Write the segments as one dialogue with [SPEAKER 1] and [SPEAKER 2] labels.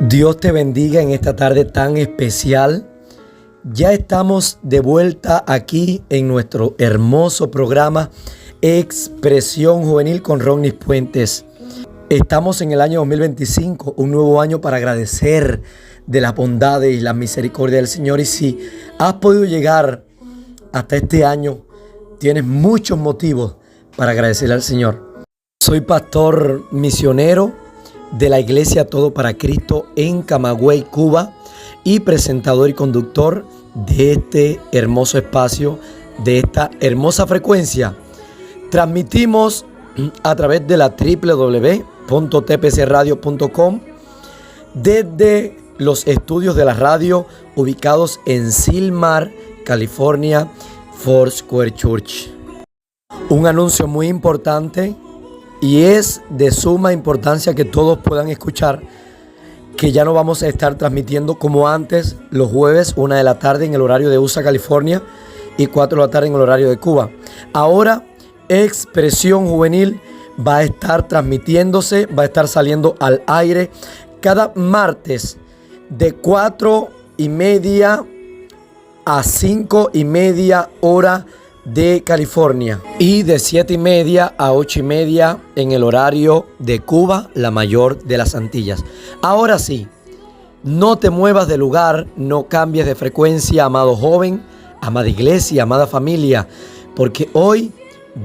[SPEAKER 1] Dios te bendiga en esta tarde tan especial. Ya estamos de vuelta aquí en nuestro hermoso programa Expresión Juvenil con Ronnie Puentes. Estamos en el año 2025, un nuevo año para agradecer de las bondades y la misericordia del Señor. Y si has podido llegar hasta este año, tienes muchos motivos para agradecerle al Señor. Soy pastor misionero de la Iglesia Todo para Cristo en Camagüey, Cuba, y presentador y conductor de este hermoso espacio, de esta hermosa frecuencia. Transmitimos a través de la www.tpcradio.com desde los estudios de la radio ubicados en Silmar, California, Foursquare Church. Un anuncio muy importante, y es de suma importancia que todos puedan escuchar, que ya no vamos a estar transmitiendo como antes los jueves 1 de la tarde en el horario de USA, California, y 4 de la tarde en el horario de Cuba. Ahora Expresión Juvenil va a estar transmitiéndose, va a estar saliendo al aire cada martes de 4:30 a 5:30 hora de California, y de 7:30 a 8:30 en el horario de Cuba, la mayor de las Antillas. Ahora sí, no te muevas de lugar, no cambies de frecuencia, amado joven, amada iglesia, amada familia, porque hoy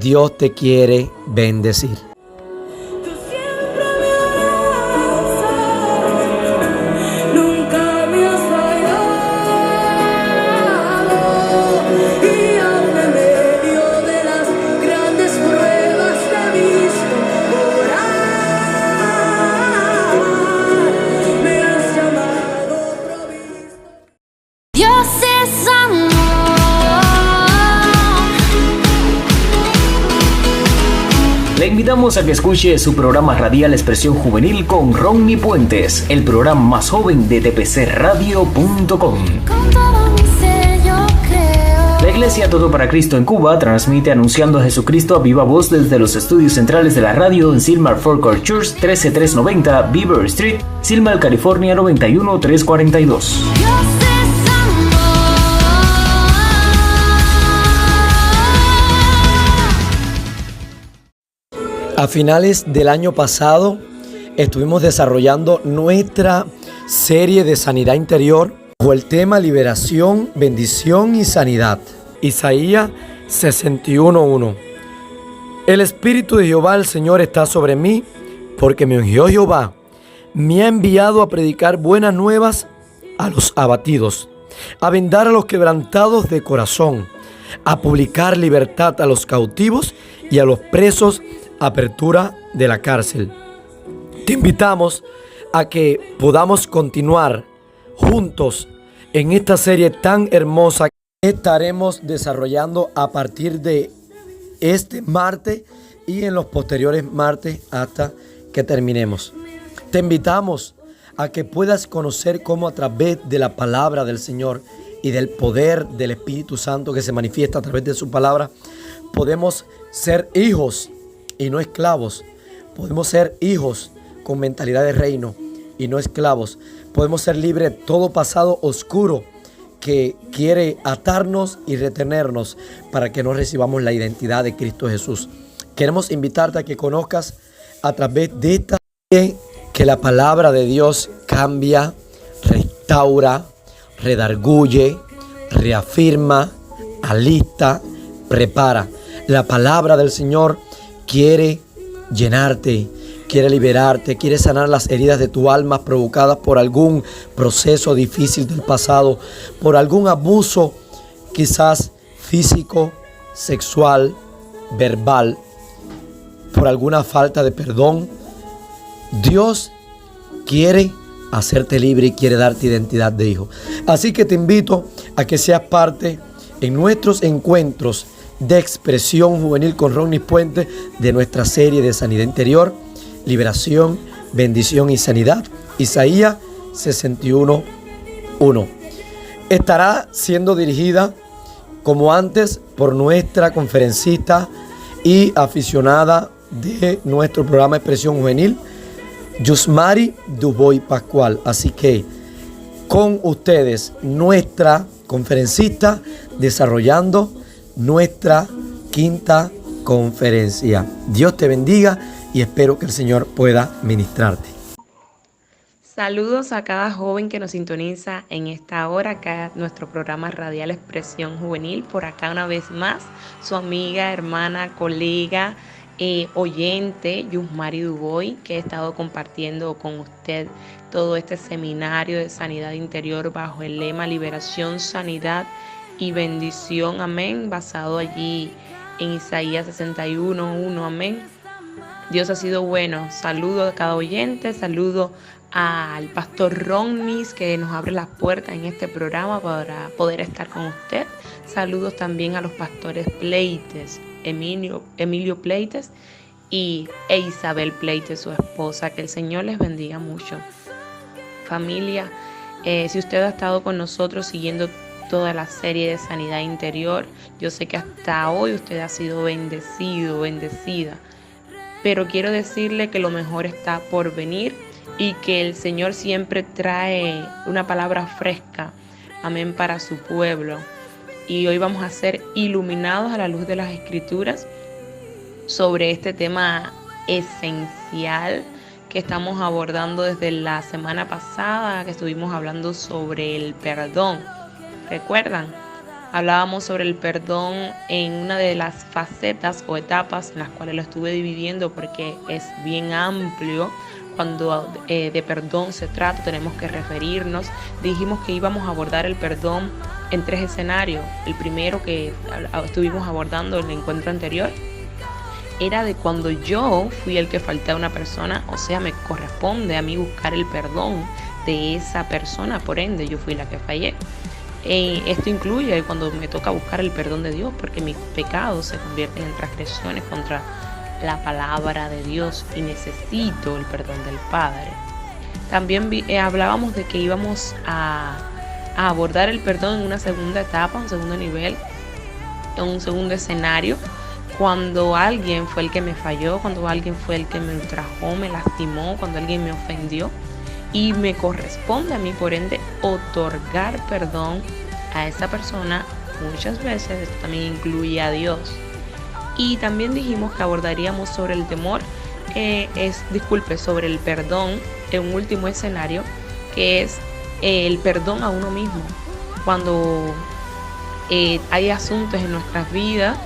[SPEAKER 1] Dios te quiere bendecir.
[SPEAKER 2] Le invitamos a que escuche su programa radial Expresión Juvenil con Ronnie Puentes, el programa más joven de tpcradio.com. La Iglesia Todo para Cristo en Cuba transmite anunciando a Jesucristo a viva voz desde los estudios centrales de la radio en Silmar Foursquare Church, 13390 Beaver Street, Silmar, California 91342.
[SPEAKER 1] A finales del año pasado estuvimos desarrollando nuestra serie de sanidad interior bajo el tema liberación, bendición y sanidad. Isaías 61:1. El Espíritu de Jehová, el Señor, está sobre mí, porque me ungió Jehová. Me ha enviado a predicar buenas nuevas a los abatidos, a vendar a los quebrantados de corazón, a publicar libertad a los cautivos y a los presos, apertura de la cárcel. Te invitamos a que podamos continuar juntos en esta serie tan hermosa que estaremos desarrollando a partir de este martes y en los posteriores martes hasta que terminemos. Te invitamos a que puedas conocer cómo a través de la palabra del Señor y del poder del Espíritu Santo que se manifiesta a través de su palabra, podemos ser hijos y no esclavos. Podemos ser hijos con mentalidad de reino y no esclavos. Podemos ser libres de todo pasado oscuro que quiere atarnos y retenernos para que no recibamos la identidad de Cristo Jesús. Queremos invitarte a que conozcas a través de esta serie que la palabra de Dios cambia, restaura, redarguye, reafirma, alista, prepara. La palabra del Señor quiere llenarte, quiere liberarte, quiere sanar las heridas de tu alma provocadas por algún proceso difícil del pasado, por algún abuso quizás físico, sexual, verbal, por alguna falta de perdón. Dios quiere hacerte libre y quiere darte identidad de hijo. Así que te invito a que seas parte en nuestros encuentros de Expresión Juvenil con Ronnie Puentes de nuestra serie de sanidad interior, liberación, bendición y sanidad. Isaías 61:1. Estará siendo dirigida como antes por nuestra conferencista y aficionada de nuestro programa Expresión Juvenil, Yusmari Dubois Pascual. Así que con ustedes, nuestra conferencista, desarrollando nuestra quinta conferencia. Dios te bendiga y espero que el Señor pueda ministrarte.
[SPEAKER 3] Saludos a cada joven que nos sintoniza en esta hora, acá nuestro programa radial Expresión Juvenil. Por acá una vez más, su amiga, hermana, colega, oyente, Yusmari Dubois, que he estado compartiendo con usted todo este seminario de sanidad interior bajo el lema Liberación, Sanidad y Bendición, amén, basado allí en Isaías 61:1, amén. Dios ha sido bueno. Saludo a cada oyente, saludo al pastor Ronnis, que nos abre las puertas en este programa para poder estar con usted. Saludos también a los pastores Pleites, Emilio Pleites e Isabel Pleites, su esposa. Que el Señor les bendiga mucho. Familia, si usted ha estado con nosotros siguiendo toda la serie de sanidad interior, yo sé que hasta hoy usted ha sido bendecido, bendecida. Pero quiero decirle que lo mejor está por venir y que el Señor siempre trae una palabra fresca, amén, para su pueblo. Y hoy vamos a ser iluminados a la luz de las Escrituras sobre este tema esencial que estamos abordando desde la semana pasada, que estuvimos hablando sobre el perdón. ¿Recuerdan? Hablábamos sobre el perdón en una de las facetas o etapas en las cuales lo estuve dividiendo porque es bien amplio. Cuando de perdón se trata, tenemos que referirnos. Dijimos que íbamos a abordar el perdón en 3 escenarios. El primero que estuvimos abordando en el encuentro anterior era de cuando yo fui el que falté a una persona, o sea, me corresponde a mí buscar el perdón de esa persona, por ende yo fui la que fallé. Esto incluye cuando me toca buscar el perdón de Dios, porque mis pecados se convierten en transgresiones contra la palabra de Dios y necesito el perdón del Padre. También hablábamos de que íbamos a abordar el perdón en una segunda etapa, un segundo nivel, en un segundo escenario, cuando alguien fue el que me falló, cuando alguien fue el que me ultrajó, me lastimó, cuando alguien me ofendió. Y me corresponde a mí, por ende, otorgar perdón a esa persona. Muchas veces esto también incluye a Dios. Y también dijimos que abordaríamos sobre el temor, sobre el perdón en un último escenario, que es el perdón a uno mismo. Cuando hay asuntos en nuestras vidas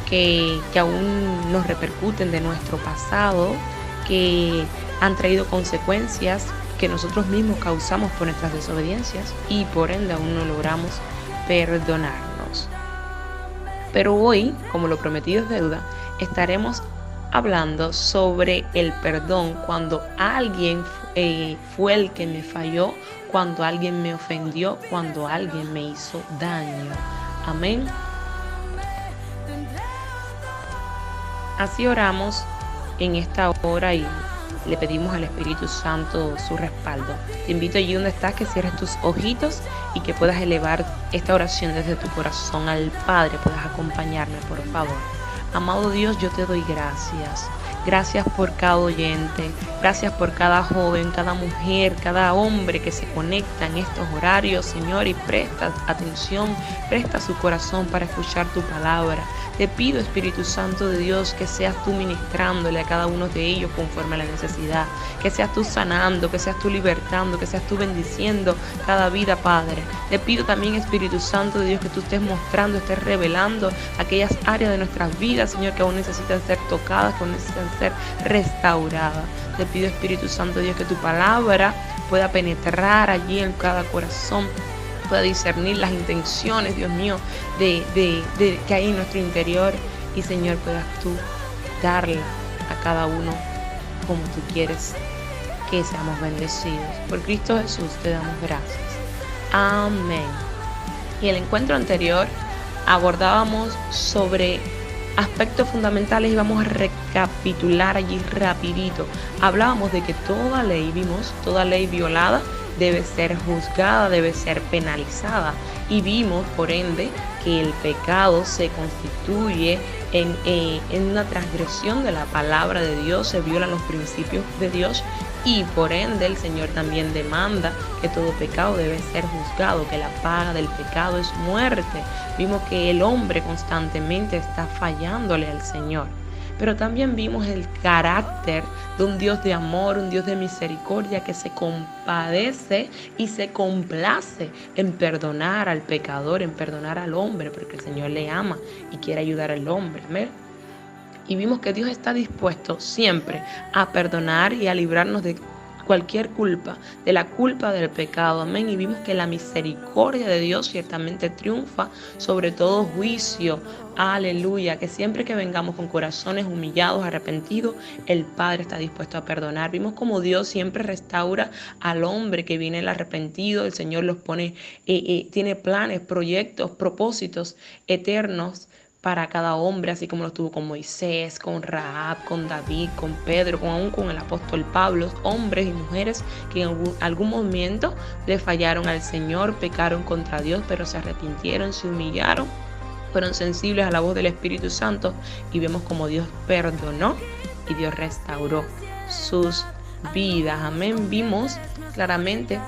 [SPEAKER 3] que aún nos repercuten de nuestro pasado, que han traído consecuencias que nosotros mismos causamos por nuestras desobediencias y por ende aún no logramos perdonarnos. Pero hoy, como lo prometido es deuda, estaremos hablando sobre el perdón cuando alguien fue el que me falló, cuando alguien me ofendió, cuando alguien me hizo daño. Amén. Así oramos en esta hora y le pedimos al Espíritu Santo su respaldo. Te invito allí donde estás que cierres tus ojitos y que puedas elevar esta oración desde tu corazón al Padre. Puedas acompañarme, por favor. Amado Dios, yo te doy gracias. Gracias por cada oyente, gracias por cada joven, cada mujer, cada hombre que se conecta en estos horarios, Señor, y presta atención, presta su corazón para escuchar tu palabra. Te pido, Espíritu Santo de Dios, que seas tú ministrándole a cada uno de ellos conforme a la necesidad, que seas tú sanando, que seas tú libertando, que seas tú bendiciendo cada vida, Padre. Te pido también, Espíritu Santo de Dios, que tú estés mostrando, estés revelando aquellas áreas de nuestras vidas, Señor, que aún necesitan ser tocadas, que aún necesitan ser restauradas. Te pido, Espíritu Santo de Dios, que tu palabra pueda penetrar allí en cada corazón, pueda discernir las intenciones, Dios mío, de que hay en nuestro interior, y Señor, puedas tú darla a cada uno como tú quieres que seamos bendecidos. Por Cristo Jesús te damos gracias. Amén. Y el encuentro anterior abordábamos sobre aspectos fundamentales y vamos a recapitular allí rapidito. Hablábamos de que toda ley violada debe ser juzgada, debe ser penalizada, y vimos por ende que el pecado se constituye en una transgresión de la palabra de Dios, se violan los principios de Dios y por ende el Señor también demanda que todo pecado debe ser juzgado, que la paga del pecado es muerte. Vimos que el hombre constantemente está fallándole al Señor. Pero también vimos el carácter de un Dios de amor, un Dios de misericordia que se compadece y se complace en perdonar al pecador, en perdonar al hombre, porque el Señor le ama y quiere ayudar al hombre. ¿Ves? Y vimos que Dios está dispuesto siempre a perdonar y a librarnos de cualquier culpa, de la culpa del pecado. Amén. Y vimos que la misericordia de Dios ciertamente triunfa sobre todo juicio. Aleluya. Que siempre que vengamos con corazones humillados, arrepentidos, el Padre está dispuesto a perdonar. Vimos como Dios siempre restaura al hombre que viene el arrepentido. El Señor los pone, tiene planes, proyectos, propósitos eternos para cada hombre, así como lo tuvo con Moisés, con Rahab, con David, con Pedro, aún con el apóstol Pablo, hombres y mujeres que en algún momento le fallaron al Señor, pecaron contra Dios, pero se arrepintieron, se humillaron, fueron sensibles a la voz del Espíritu Santo y vemos como Dios perdonó y Dios restauró sus vidas. Amén. Vimos claramente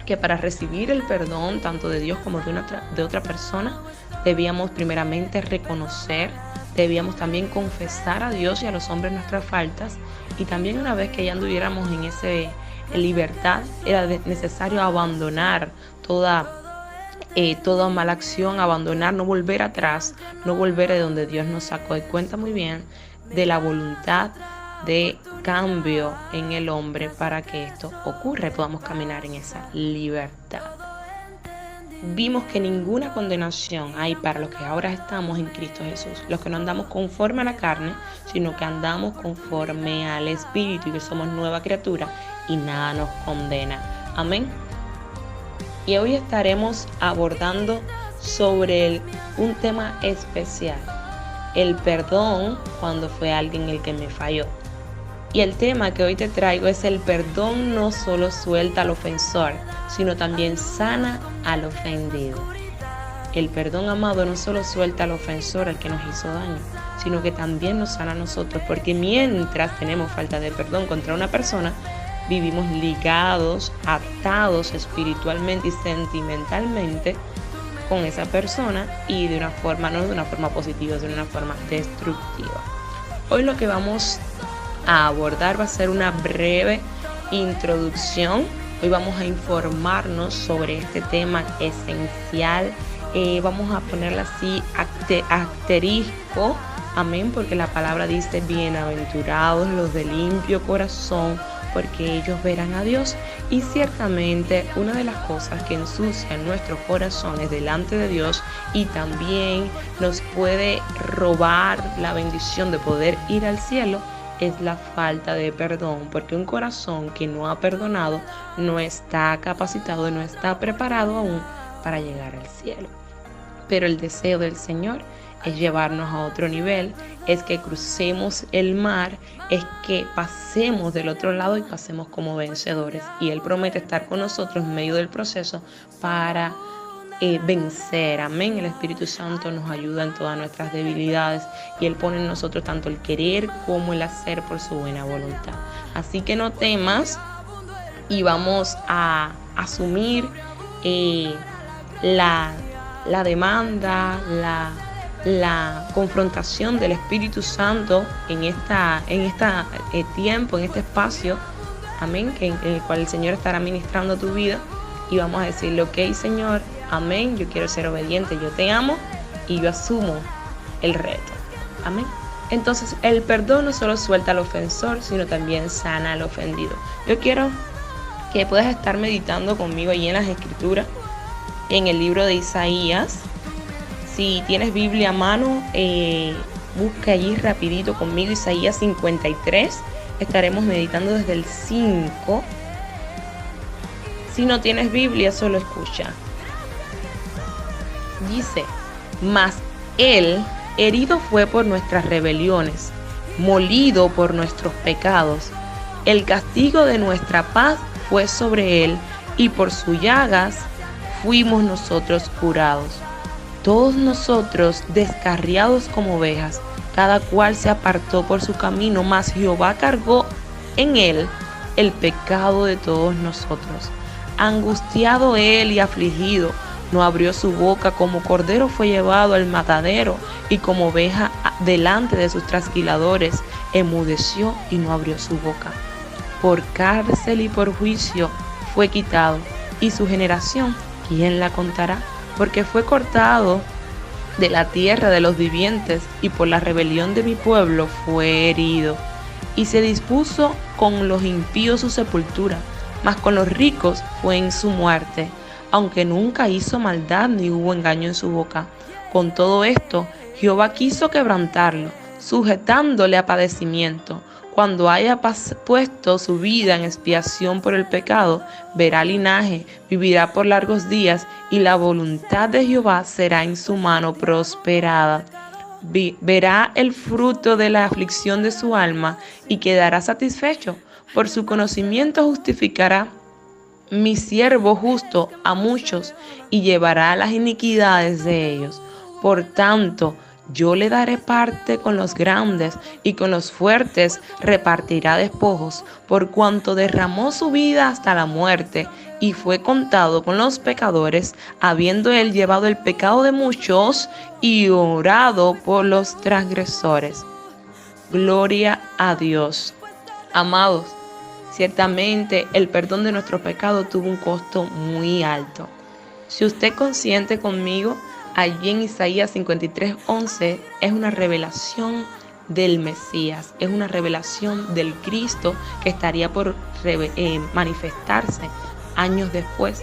[SPEAKER 3] que para recibir el perdón tanto de Dios como de otra persona, debíamos primeramente reconocer, debíamos también confesar a Dios y a los hombres nuestras faltas, y también una vez que ya anduviéramos en libertad, era necesario abandonar toda mala acción, abandonar, no volver atrás, no volver de donde Dios nos sacó. Y cuenta muy bien de la voluntad de cambio en el hombre para que esto ocurra y podamos caminar en esa libertad. Vimos que ninguna condenación hay para los que ahora estamos en Cristo Jesús, los que no andamos conforme a la carne, sino que andamos conforme al Espíritu y que somos nueva criatura y nada nos condena. Amén. Y hoy estaremos abordando sobre un tema especial, el perdón cuando fue alguien el que me falló. Y el tema que hoy te traigo es: el perdón no solo suelta al ofensor, sino también sana al ofendido. El perdón, amado, no solo suelta al ofensor, al que nos hizo daño, sino que también nos sana a nosotros, porque mientras tenemos falta de perdón contra una persona, vivimos ligados, atados espiritualmente y sentimentalmente con esa persona, y de una forma, no de una forma positiva, sino de una forma destructiva. Hoy lo que vamos a abordar va a ser una breve introducción. Hoy vamos a informarnos sobre este tema esencial. Vamos a ponerle así asterisco, amén, porque la palabra dice: bienaventurados los de limpio corazón, porque ellos verán a Dios. Y ciertamente una de las cosas que ensucian nuestros corazones delante de Dios y también nos puede robar la bendición de poder ir al cielo es la falta de perdón, porque un corazón que no ha perdonado no está capacitado, no está preparado aún para llegar al cielo. Pero el deseo del Señor es llevarnos a otro nivel, es que crucemos el mar, es que pasemos del otro lado y pasemos como vencedores. Y Él promete estar con nosotros en medio del proceso para vencer. Amén. El Espíritu Santo nos ayuda en todas nuestras debilidades y Él pone en nosotros tanto el querer como el hacer por su buena voluntad. Así que no temas y vamos a asumir la demanda, la confrontación del Espíritu Santo en este tiempo, en este espacio, amén, en el cual el Señor estará ministrando tu vida, y vamos a decirle: ok, Señor, amén, yo quiero ser obediente, yo te amo y yo asumo el reto. Amén. Entonces, el perdón no solo suelta al ofensor, sino también sana al ofendido. Yo quiero que puedas estar meditando conmigo allí en las Escrituras, en el libro de Isaías. Si tienes Biblia a mano, busca allí rapidito conmigo Isaías 53. Estaremos meditando desde el 5. Si no tienes Biblia, solo escucha. Dice: mas Él herido fue por nuestras rebeliones, molido por nuestros pecados. El castigo de nuestra paz fue sobre Él, y por sus llagas fuimos nosotros curados. Todos nosotros descarriados como ovejas, cada cual se apartó por su camino, mas Jehová cargó en Él el pecado de todos nosotros. Angustiado él y afligido, no abrió su boca. Como cordero fue llevado al matadero, y como oveja delante de sus trasquiladores, enmudeció y no abrió su boca. Por cárcel y por juicio fue quitado, y su generación, ¿quién la contará? Porque fue cortado de la tierra de los vivientes, y por la rebelión de mi pueblo fue herido. Y se dispuso con los impíos su sepultura, mas con los ricos fue en su muerte, aunque nunca hizo maldad ni hubo engaño en su boca. Con todo esto, Jehová quiso quebrantarlo, sujetándole a padecimiento. Cuando haya puesto su vida en expiación por el pecado, verá linaje, vivirá por largos días, y la voluntad de Jehová será en su mano prosperada. Verá el fruto de la aflicción de su alma y quedará satisfecho. Por su conocimiento justificará mi siervo justo a muchos, y llevará las iniquidades de ellos. Por tanto, yo le daré parte con los grandes, y con los fuertes repartirá despojos, por cuanto derramó su vida hasta la muerte, y fue contado con los pecadores, habiendo él llevado el pecado de muchos y orado por los transgresores. Gloria a Dios. Amados, ciertamente el perdón de nuestros pecados tuvo un costo muy alto. Si usted consciente conmigo, allí en Isaías 53:11 es una revelación del Mesías, es una revelación del Cristo que estaría por manifestarse años después.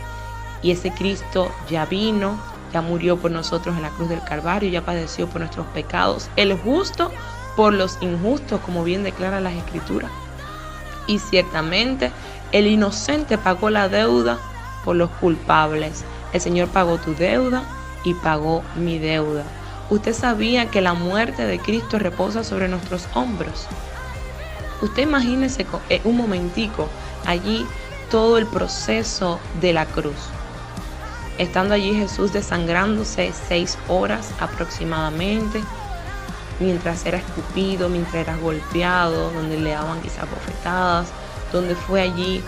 [SPEAKER 3] Y ese Cristo ya vino, ya murió por nosotros en la cruz del Calvario, ya padeció por nuestros pecados, el justo por los injustos, como bien declara las Escrituras. Y ciertamente el inocente pagó la deuda por los culpables. El Señor pagó tu deuda y pagó mi deuda. ¿Usted sabía que la muerte de Cristo reposa sobre nuestros hombros? Usted imagínese un momentico allí todo el proceso de la cruz. Estando allí Jesús desangrándose 6 horas aproximadamente, mientras era escupido, mientras era golpeado, donde le daban quizás bofetadas, donde fue allí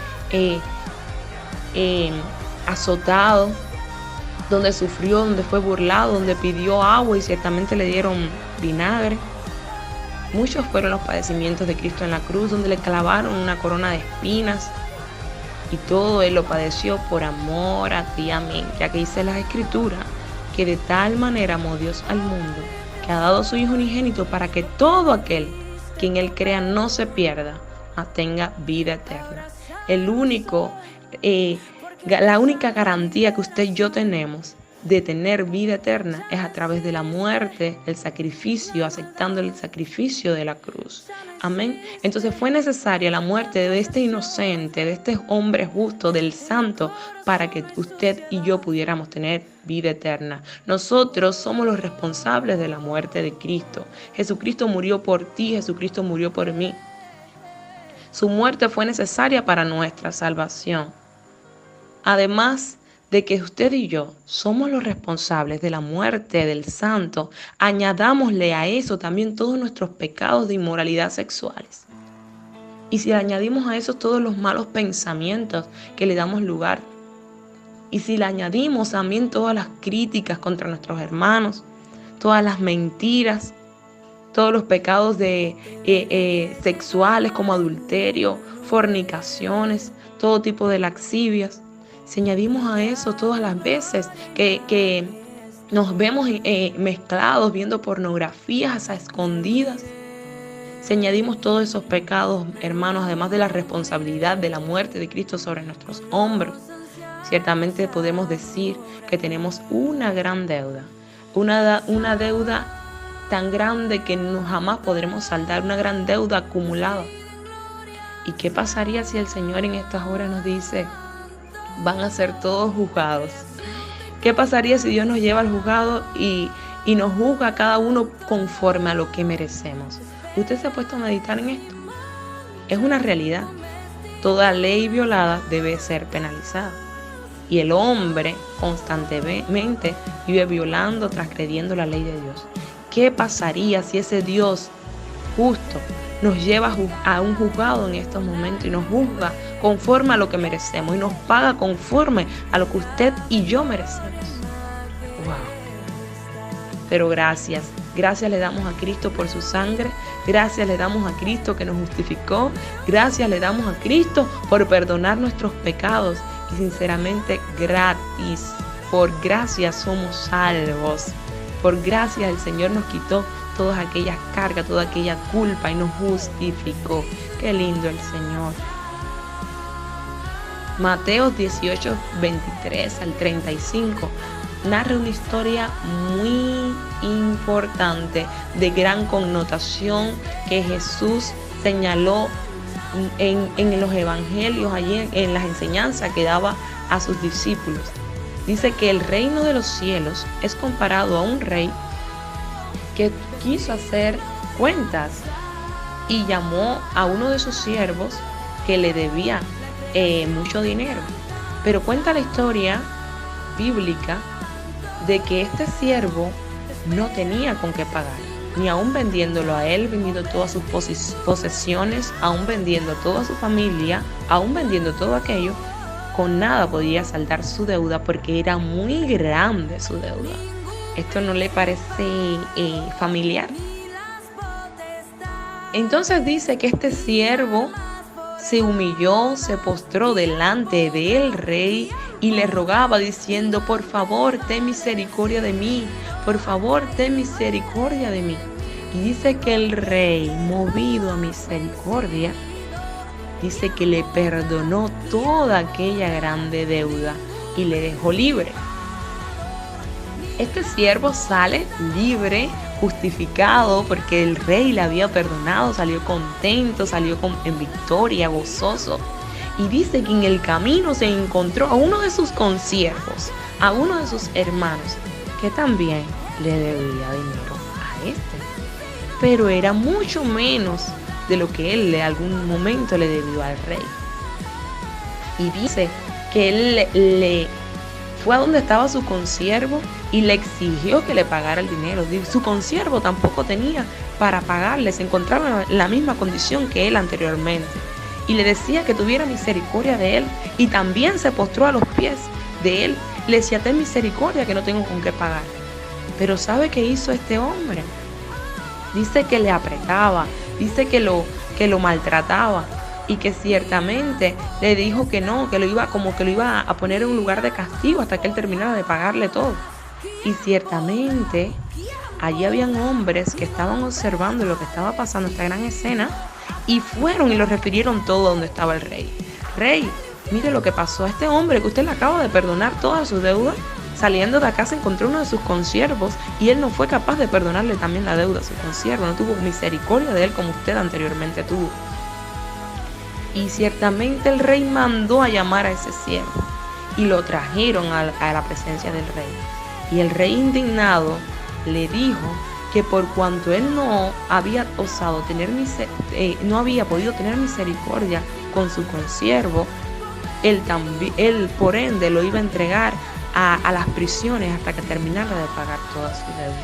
[SPEAKER 3] azotado, donde sufrió, donde fue burlado, donde pidió agua y ciertamente le dieron vinagre. Muchos fueron los padecimientos de Cristo en la cruz, donde le clavaron una corona de espinas, y todo él lo padeció por amor a ti y a mí, ya que dice las Escrituras que de tal manera amó Dios al mundo, que ha dado a su Hijo unigénito, para que todo aquel que en él crea no se pierda, mas tenga vida eterna. La única garantía que usted y yo tenemos de tener vida eterna es a través de la muerte, el sacrificio, aceptando el sacrificio de la cruz. Amén. Entonces fue necesaria la muerte de este inocente, de este hombre justo, del santo, para que usted y yo pudiéramos tener vida eterna. Nosotros somos los responsables de la muerte de Cristo. Jesucristo murió por ti, Jesucristo murió por mí. Su muerte fue necesaria para nuestra salvación. Además de que usted y yo somos los responsables de la muerte del santo, añadámosle a eso también todos nuestros pecados de inmoralidad sexuales. Y si le añadimos a eso todos los malos pensamientos que le damos lugar, y si le añadimos también todas las críticas contra nuestros hermanos, todas las mentiras, todos los pecados sexuales como adulterio, fornicaciones, todo tipo de lascivias, si añadimos a eso todas las veces que nos vemos mezclados viendo pornografías a escondidas, si añadimos todos esos pecados, hermanos, además de la responsabilidad de la muerte de Cristo sobre nuestros hombros, ciertamente podemos decir que tenemos una gran deuda, una deuda tan grande que jamás podremos saldar, una gran deuda acumulada. ¿Y qué pasaría si el Señor en estas horas nos dice: van a ser todos juzgados? ¿Qué pasaría si Dios nos lleva al juzgado y nos juzga a cada uno conforme a lo que merecemos? ¿Usted se ha puesto a meditar en esto? Es una realidad. Toda ley violada debe ser penalizada. Y el hombre constantemente vive violando, transgrediendo la ley de Dios. ¿Qué pasaría si ese Dios justo nos lleva a un juzgado en estos momentos y nos juzga conforme a lo que merecemos y nos paga conforme a lo que usted y yo merecemos. Wow. Pero gracias le damos a Cristo por su sangre, gracias le damos a Cristo que nos justificó, gracias le damos a Cristo por perdonar nuestros pecados y sinceramente gratis, por gracia somos salvos, por gracia el Señor nos quitó todas aquellas cargas, toda aquella culpa y nos justificó. Qué lindo el Señor. Mateo 18, 23 al 35 narra una historia muy importante, de gran connotación, que Jesús señaló en los evangelios, allí en las enseñanzas que daba a sus discípulos. Dice que el reino de los cielos es comparado a un rey que quiso hacer cuentas y llamó a uno de sus siervos que le debía mucho dinero. Pero cuenta la historia bíblica de que este siervo no tenía con qué pagar, ni aún vendiéndolo a él, vendiendo todas sus posesiones, aún vendiendo toda su familia, aún vendiendo todo aquello, con nada podía saldar su deuda porque era muy grande su deuda. ¿Esto no le parece familiar? Entonces dice que este siervo se humilló, se postró delante del rey y le rogaba diciendo: por favor, ten misericordia de mí, por favor, ten misericordia de mí. Y dice que el rey, movido a misericordia, dice que le perdonó toda aquella grande deuda y le dejó libre. Este siervo sale libre, justificado, porque el rey le había perdonado, salió contento, salió en victoria, gozoso. Y dice que en el camino se encontró a uno de sus consiervos, a uno de sus hermanos, que también le debía dinero a este. Pero era mucho menos de lo que él en algún momento le debió al rey. Y dice que él le fue a donde estaba su consiervo y le exigió que le pagara el dinero. Su consiervo tampoco tenía para pagarle, se encontraba en la misma condición que él anteriormente. Y le decía que tuviera misericordia de él y también se postró a los pies de él. Le decía: ten misericordia, que no tengo con qué pagar. Pero ¿sabe qué hizo este hombre? Dice que le apretaba, dice que lo maltrataba y que ciertamente le dijo que no, que lo iba a poner en un lugar de castigo hasta que él terminara de pagarle todo. Y ciertamente allí habían hombres que estaban observando lo que estaba pasando, esta gran escena, y fueron y lo refirieron todo a donde estaba el rey. Rey, mire lo que pasó a este hombre, que usted le acaba de perdonar todas sus deudas. Saliendo de acá se encontró uno de sus consiervos y él no fue capaz de perdonarle también la deuda a su consiervo, no tuvo misericordia de él como usted anteriormente tuvo. Y ciertamente el rey mandó a llamar a ese siervo y lo trajeron a la presencia del rey. Y el rey, indignado, le dijo que por cuanto él no había osado no había podido tener misericordia con su consiervo, él por ende lo iba a entregar a las prisiones hasta que terminara de pagar toda su deuda,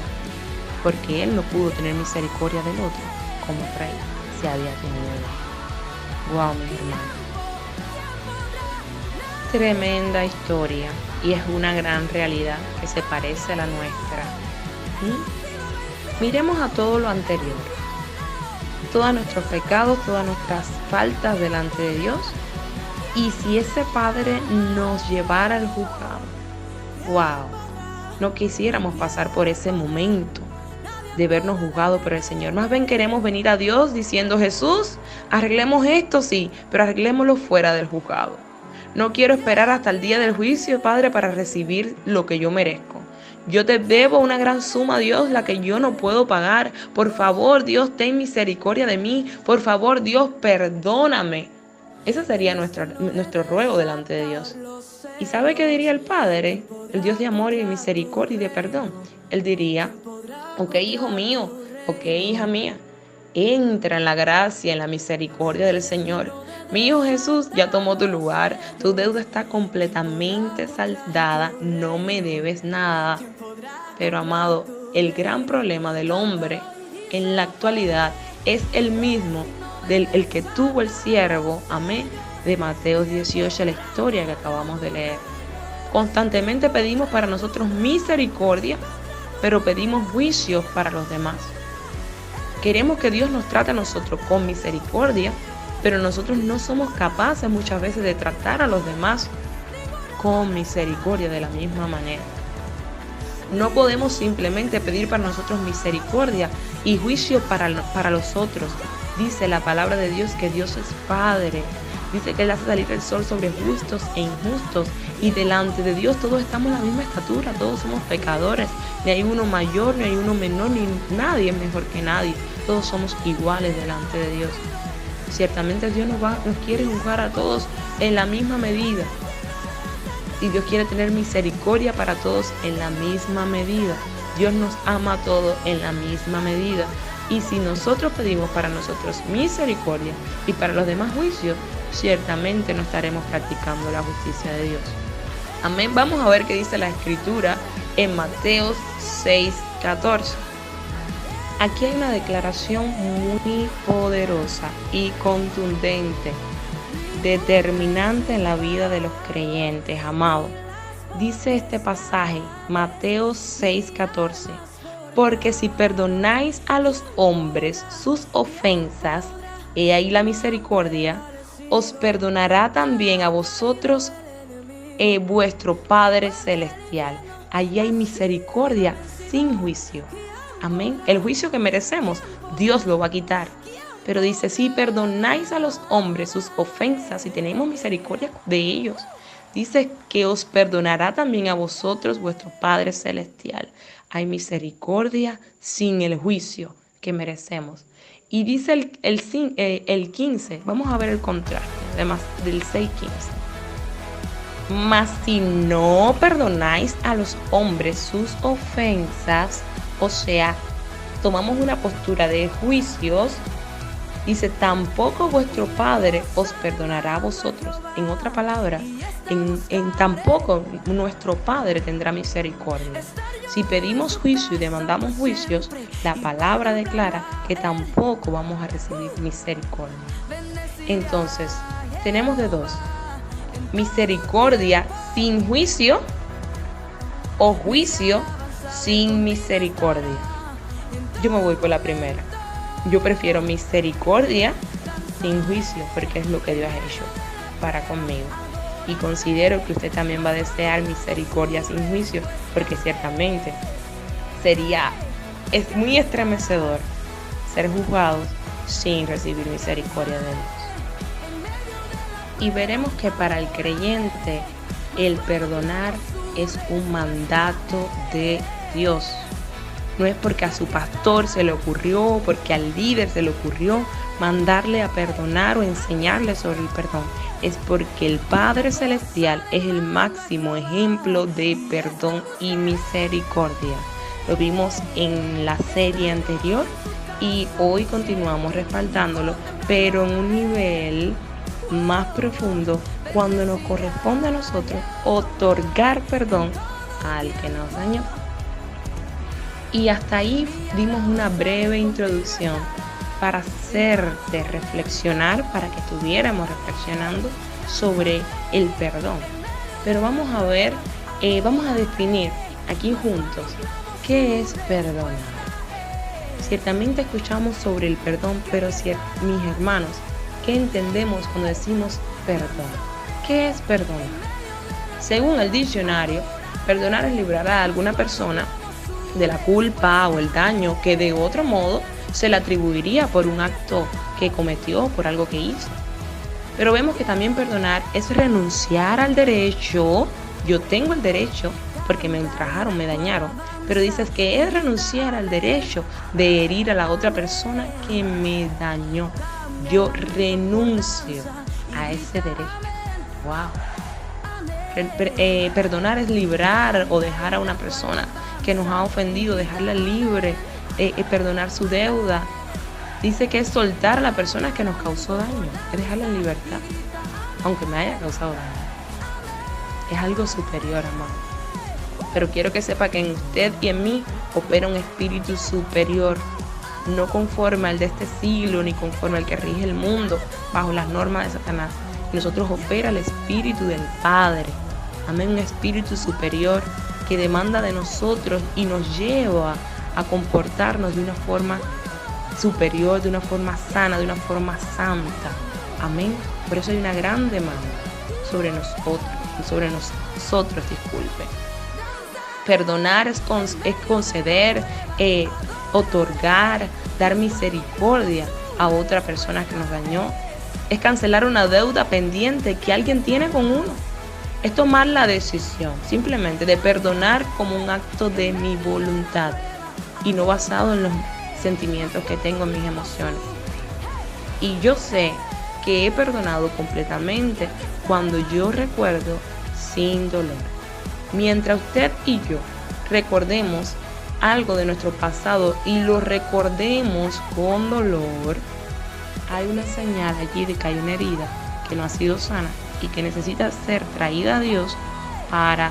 [SPEAKER 3] porque él no pudo tener misericordia del otro como rey se había tenido de él. Wow, mis hermanos, tremenda historia, y es una gran realidad que se parece a la nuestra. Miremos a todo lo anterior, todos nuestros pecados, todas nuestras faltas delante de Dios, y si ese Padre nos llevara al juzgado, wow, no quisiéramos pasar por ese momento de vernos juzgados por el Señor. Más bien queremos venir a Dios diciendo: Jesús, arreglemos esto, sí, pero arreglémoslo fuera del juzgado. No quiero esperar hasta el día del juicio, Padre, para recibir lo que yo merezco. Yo te debo una gran suma, Dios, la que yo no puedo pagar. Por favor, Dios, ten misericordia de mí. Por favor, Dios, perdóname. Ese sería nuestro ruego delante de Dios. ¿Y sabe qué diría el Padre? El Dios de amor y de misericordia y de perdón. Él diría: ok, hijo mío, ok, hija mía, entra en la gracia, en la misericordia del Señor. Mi hijo Jesús ya tomó tu lugar, tu deuda está completamente saldada, no me debes nada. Pero amado, el gran problema del hombre en la actualidad es el mismo el que tuvo el siervo, amén, de Mateo 18, la historia que acabamos de leer. Constantemente pedimos para nosotros misericordia, pero pedimos juicios para los demás. Queremos que Dios nos trate a nosotros con misericordia, pero nosotros no somos capaces muchas veces de tratar a los demás con misericordia de la misma manera. No podemos simplemente pedir para nosotros misericordia y juicio para los otros. Dice la palabra de Dios que Dios es Padre. Dice que Él hace salir el sol sobre justos e injustos. Y delante de Dios todos estamos en la misma estatura, todos somos pecadores. Ni hay uno mayor, ni hay uno menor, ni nadie es mejor que nadie. Todos somos iguales delante de Dios. Ciertamente Dios nos quiere juzgar a todos en la misma medida. Y Dios quiere tener misericordia para todos en la misma medida. Dios nos ama a todos en la misma medida. Y si nosotros pedimos para nosotros misericordia y para los demás juicios, ciertamente no estaremos practicando la justicia de Dios. Amén. Vamos a ver qué dice la Escritura en Mateo 6:14. Aquí hay una declaración muy poderosa y contundente, determinante en la vida de los creyentes, amados. Dice este pasaje, Mateo 6:14, porque si perdonáis a los hombres sus ofensas, he ahí la misericordia, os perdonará también a vosotros vuestro Padre Celestial. Allí hay misericordia sin juicio. Amén. El juicio que merecemos, Dios lo va a quitar. Pero dice, si perdonáis a los hombres sus ofensas y tenemos misericordia de ellos, dice que os perdonará también a vosotros vuestro Padre Celestial. Hay misericordia sin el juicio que merecemos. Y dice el 15, vamos a ver el contraste, además del 6:15. Mas si no perdonáis a los hombres sus ofensas, o sea, tomamos una postura de juicios, dice, tampoco vuestro Padre os perdonará a vosotros. En otra palabra, en tampoco nuestro Padre tendrá misericordia. Si pedimos juicio y demandamos juicios, la palabra declara que tampoco vamos a recibir misericordia. Entonces, tenemos de dos: misericordia sin juicio o juicio sin misericordia. Yo me voy por la primera. Yo prefiero misericordia sin juicio, porque es lo que Dios ha hecho para conmigo. Y considero que usted también va a desear misericordia sin juicio, porque ciertamente es muy estremecedor ser juzgados sin recibir misericordia de Dios. Y veremos que para el creyente el perdonar es un mandato de Dios. No es porque a su pastor se le ocurrió, porque al líder se le ocurrió mandarle a perdonar o enseñarle sobre el perdón. Es porque el Padre Celestial es el máximo ejemplo de perdón y misericordia. Lo vimos en la serie anterior y hoy continuamos respaldándolo, pero en un nivel más profundo, cuando nos corresponde a nosotros otorgar perdón al que nos dañó. Y hasta ahí dimos una breve introducción para hacerte reflexionar, para que estuviéramos reflexionando sobre el perdón. Pero vamos a ver, vamos a definir aquí juntos qué es perdonar. Ciertamente escuchamos sobre el perdón, pero mis hermanos, ¿qué entendemos cuando decimos perdón? ¿Qué es perdonar? Según el diccionario, perdonar es librar a alguna persona de la culpa o el daño que de otro modo se le atribuiría por un acto que cometió, por algo que hizo. Pero vemos que también perdonar es renunciar al derecho. Yo tengo el derecho porque me ultrajaron, me dañaron, pero dices que es renunciar al derecho de herir a la otra persona que me dañó. Yo renuncio a ese derecho. Wow. Perdonar es librar o dejar a una persona que nos ha ofendido, dejarla libre, perdonar su deuda. Dice que es soltar a la persona que nos causó daño, es dejarla en libertad, aunque me haya causado daño. Es algo superior, amado. Pero quiero que sepa que en usted y en mí opera un espíritu superior no conforme al de este siglo, ni conforme al que rige el mundo, bajo las normas de Satanás. En nosotros opera el Espíritu del Padre. Amén, un Espíritu superior que demanda de nosotros y nos lleva a comportarnos de una forma superior, de una forma sana, de una forma santa. Amén. Por eso hay una gran demanda sobre nosotros, disculpe. Perdonar es conceder, otorgar, dar misericordia a otra persona que nos dañó. Es cancelar una deuda pendiente que alguien tiene con uno. Es tomar la decisión simplemente de perdonar como un acto de mi voluntad y no basado en los sentimientos que tengo, en mis emociones. Y yo sé que he perdonado completamente cuando yo recuerdo sin dolor. Mientras usted y yo recordemos algo de nuestro pasado y lo recordemos con dolor, hay una señal allí de que hay una herida que no ha sido sana y que necesita ser traída a Dios para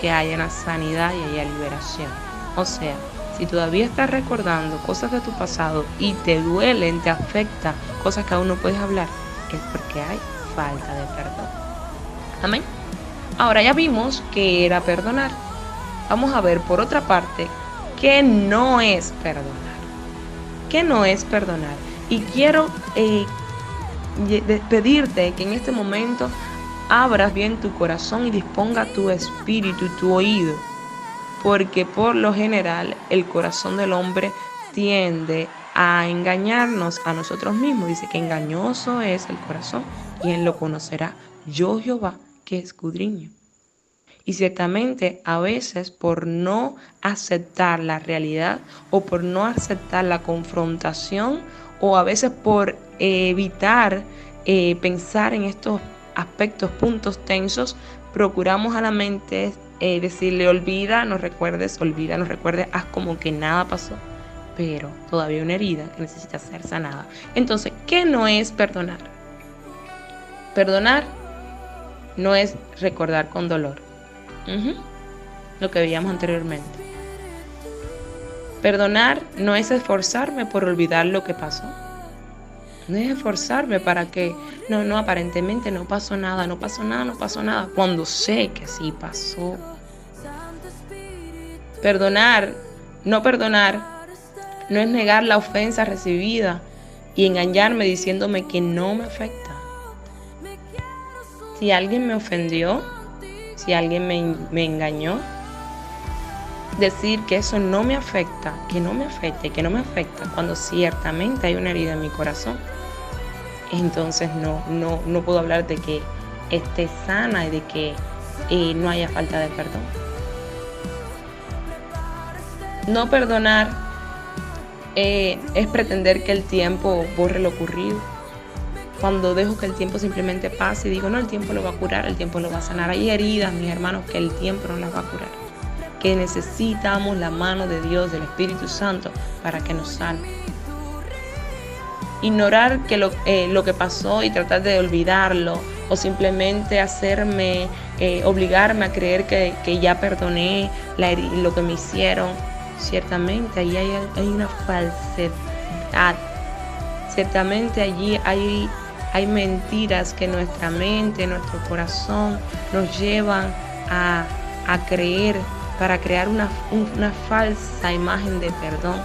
[SPEAKER 3] que haya una sanidad y haya liberación. O sea, si todavía estás recordando cosas de tu pasado y te duelen, te afecta, cosas que aún no puedes hablar, es porque hay falta de perdón. Amén. Ahora ya vimos que era perdonar. Vamos a ver por otra parte qué no es perdonar. ¿Qué no es perdonar? Y quiero pedirte que en este momento abras bien tu corazón y disponga tu espíritu y tu oído, porque por lo general el corazón del hombre tiende a engañarnos a nosotros mismos. Dice que engañoso es el corazón y él lo conocerá. Yo, Jehová, que escudriño. Y ciertamente a veces por no aceptar la realidad o por no aceptar la confrontación o a veces por evitar pensar en estos aspectos, puntos tensos, procuramos a la mente decirle olvida, no recuerdes, haz como que nada pasó, pero todavía hay una herida que necesita ser sanada. Entonces, ¿qué no es perdonar? Perdonar no es recordar con dolor. Lo que veíamos anteriormente. Perdonar no es esforzarme por olvidar lo que pasó. No es esforzarme para que, no, aparentemente no pasó nada, cuando sé que sí pasó. No perdonar, no es negar la ofensa recibida y engañarme diciéndome que no me afecta. Si alguien me ofendió, si alguien me engañó, decir que eso no me afecta, que no me afecta, cuando ciertamente hay una herida en mi corazón. Entonces no puedo hablar de que esté sana y de que no haya falta de perdón. No perdonar es pretender que el tiempo borre lo ocurrido. Cuando dejo que el tiempo simplemente pase y digo, no, el tiempo lo va a curar, el tiempo lo va a sanar. Hay heridas, mis hermanos, que el tiempo no las va a curar. Que necesitamos la mano de Dios, del Espíritu Santo, para que nos sane. Ignorar que lo que pasó y tratar de olvidarlo, o simplemente obligarme a creer que ya perdoné lo que me hicieron. Ciertamente allí hay una falsedad. Ciertamente allí hay mentiras que nuestra mente, nuestro corazón nos llevan a creer para crear una falsa imagen de perdón.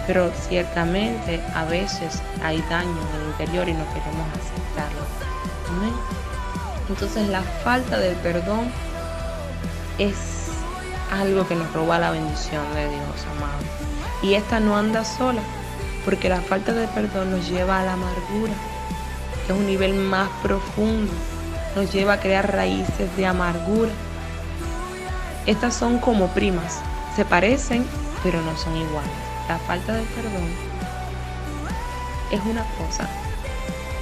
[SPEAKER 3] Pero ciertamente a veces hay daño en el interior y no queremos aceptarlo. Amén. Entonces la falta del perdón es algo que nos roba la bendición de Dios, amado. Y esta no anda sola, porque la falta de perdón nos lleva a la amargura, que es un nivel más profundo. Nos lleva a crear raíces de amargura. Estas son como primas, se parecen, pero no son iguales. La falta de perdón es una cosa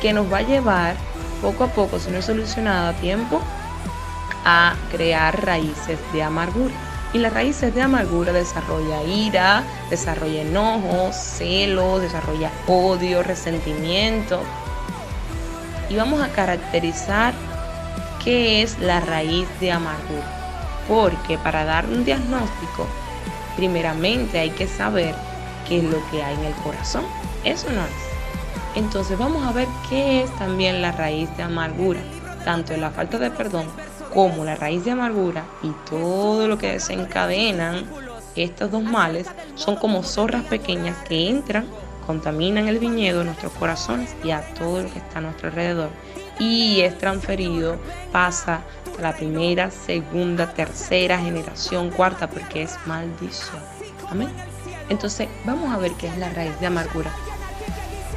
[SPEAKER 3] que nos va a llevar poco a poco, si no es solucionada a tiempo, a crear raíces de amargura. Y las raíces de amargura desarrolla ira, desarrolla enojos, celos, desarrolla odio, resentimiento. Y vamos a caracterizar qué es la raíz de amargura. Porque para dar un diagnóstico, primeramente hay que saber qué es lo que hay en el corazón. Eso no es. Entonces vamos a ver qué es también la raíz de amargura. Tanto la falta de perdón como la raíz de amargura y todo lo que desencadenan estos dos males son como zorras pequeñas que entran, contaminan el viñedo de nuestros corazones y a todo lo que está a nuestro alrededor. Y es transferido, pasa a la primera, segunda, tercera generación, cuarta, porque es maldición. Amén. Entonces vamos a ver qué es la raíz de amargura.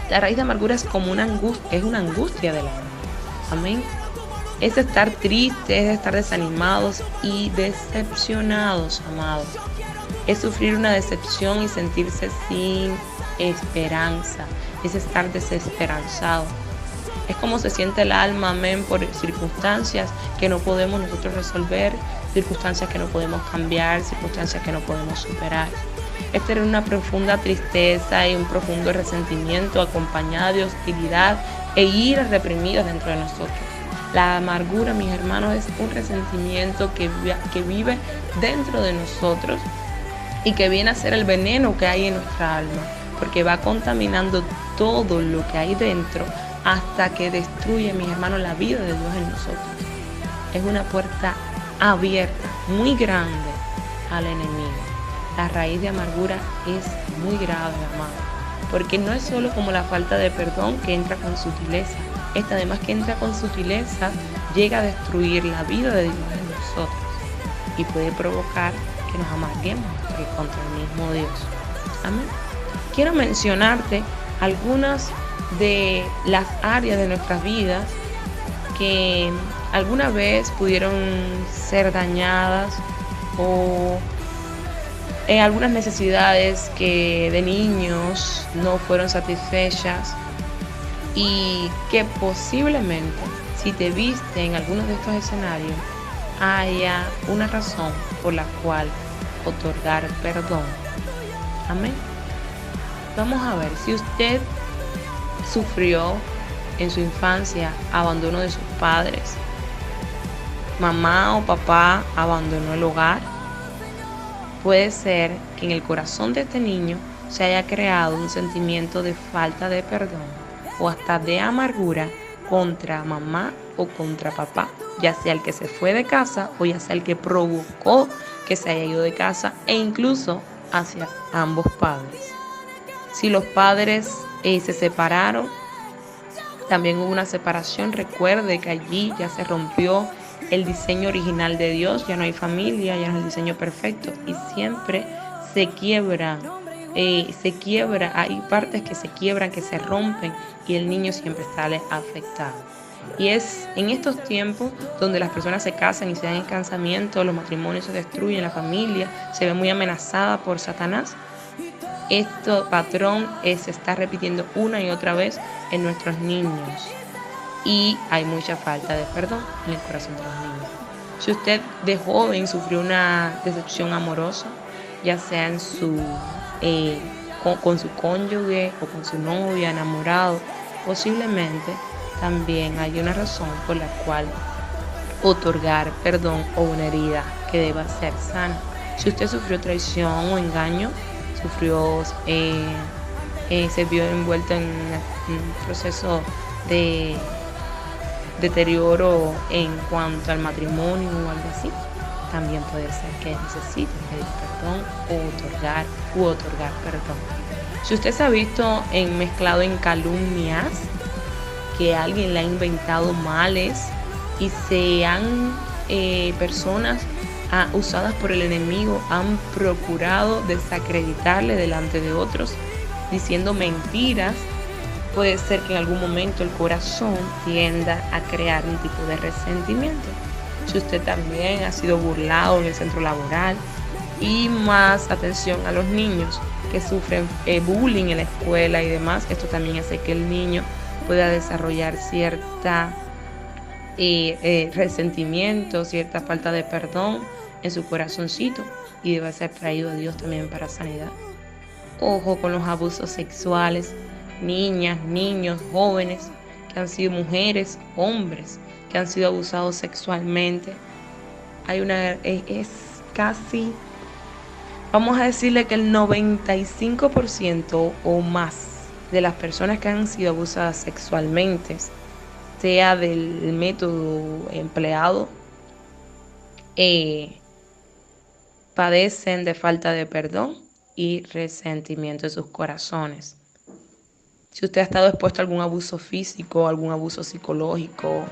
[SPEAKER 3] La raíz de amargura es como una angustia del alma. Amén. Es estar tristes, es estar desanimados y decepcionados, amados. Es sufrir una decepción y sentirse sin esperanza. Es estar desesperanzado. Es como se siente el alma, amén, por circunstancias que no podemos nosotros resolver, circunstancias que no podemos cambiar, circunstancias que no podemos superar. Es tener una profunda tristeza y un profundo resentimiento acompañada de hostilidad e ira reprimida dentro de nosotros. La amargura, mis hermanos, es un resentimiento que vive dentro de nosotros y que viene a ser el veneno que hay en nuestra alma, porque va contaminando todo lo que hay dentro hasta que destruye, mis hermanos, la vida de Dios en nosotros. Es una puerta abierta, muy grande al enemigo. La raíz de amargura es muy grave, amado, porque no es solo como la falta de perdón que entra con sutileza. Esta, además que entra con sutileza, llega a destruir la vida de Dios en nosotros y puede provocar que nos amarguemos contra el mismo Dios. Amén. Quiero mencionarte algunas de las áreas de nuestras vidas que alguna vez pudieron ser dañadas o algunas necesidades que de niños no fueron satisfechas y que posiblemente, si te viste en alguno de estos escenarios, haya una razón por la cual otorgar perdón. Amén. Vamos a ver, si usted sufrió en su infancia abandono de sus padres, mamá o papá abandonó el hogar, puede ser que en el corazón de este niño se haya creado un sentimiento de falta de perdón o hasta de amargura contra mamá o contra papá, ya sea el que se fue de casa o ya sea el que provocó que se haya ido de casa, e incluso hacia ambos padres. Si los padres se separaron, también hubo una separación. Recuerde que allí ya se rompió el diseño original de Dios, ya no hay familia, ya no es el diseño perfecto y siempre se quiebra, hay partes que se quiebran, que se rompen y el niño siempre sale afectado. Y es en estos tiempos donde las personas se casan y se dan en casamiento, los matrimonios se destruyen, la familia se ve muy amenazada por Satanás. Este patrón se está repitiendo una y otra vez en nuestros niños y hay mucha falta de perdón en el corazón de los niños. Si usted de joven sufrió una decepción amorosa, ya sea en con su cónyuge o con su novia, enamorado, posiblemente también hay una razón por la cual otorgar perdón o una herida que deba ser sana. Si usted sufrió traición o engaño, se vio envuelto en un proceso de deterioro en cuanto al matrimonio o algo así, también puede ser que necesite pedir perdón o otorgar perdón. Si usted se ha visto mezclado en calumnias, que alguien le ha inventado males y personas usadas por el enemigo han procurado desacreditarle delante de otros, diciendo mentiras, puede ser que en algún momento el corazón tienda a crear un tipo de resentimiento. Si usted también ha sido burlado en el centro laboral, y más atención a los niños que sufren bullying en la escuela y demás, esto también hace que el niño pueda desarrollar cierta resentimiento, cierta falta de perdón en su corazoncito y debe ser traído a Dios también para sanidad. Ojo con los abusos sexuales, niñas, niños, jóvenes que han sido mujeres, hombres que han sido abusados sexualmente. Es casi Vamos a decirle que el 95% o más de las personas que han sido abusadas sexualmente, sea del método empleado, padecen de falta de perdón y resentimiento en sus corazones. Si usted ha estado expuesto a algún abuso físico, algún abuso psicológico,